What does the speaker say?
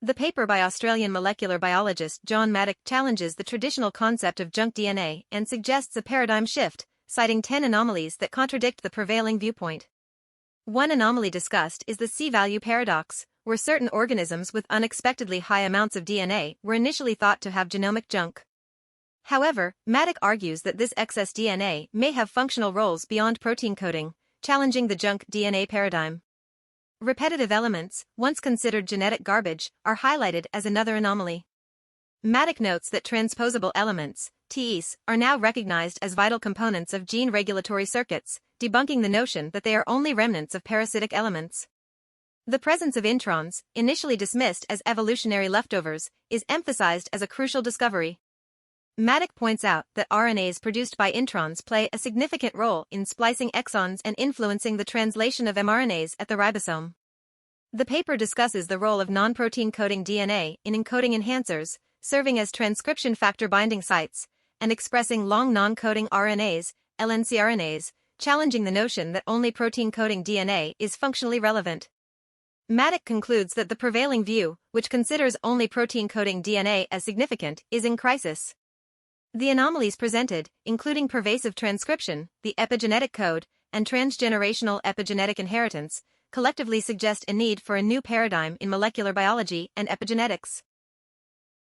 The paper by Australian molecular biologist John Mattick challenges the traditional concept of junk DNA and suggests a paradigm shift, citing 10 anomalies that contradict the prevailing viewpoint. One anomaly discussed is the C-value paradox, where certain organisms with unexpectedly high amounts of DNA were initially thought to have genomic junk. However, Mattick argues that this excess DNA may have functional roles beyond protein coding, challenging the junk DNA paradigm. Repetitive elements, once considered genetic garbage, are highlighted as another anomaly. Mattick notes that transposable elements, TEs, are now recognized as vital components of gene regulatory circuits, debunking the notion that they are only remnants of parasitic elements. The presence of introns, initially dismissed as evolutionary leftovers, is emphasized as a crucial discovery. Mattick points out that RNAs produced by introns play a significant role in splicing exons and influencing the translation of mRNAs at the ribosome. The paper discusses the role of non-protein coding DNA in encoding enhancers, serving as transcription factor binding sites, and expressing long non-coding RNAs, lncRNAs, challenging the notion that only protein coding DNA is functionally relevant. Mattick concludes that the prevailing view, which considers only protein coding DNA as significant, is in crisis. The anomalies presented, including pervasive transcription, the epigenetic code, and transgenerational epigenetic inheritance, collectively suggest a need for a new paradigm in molecular biology and epigenetics.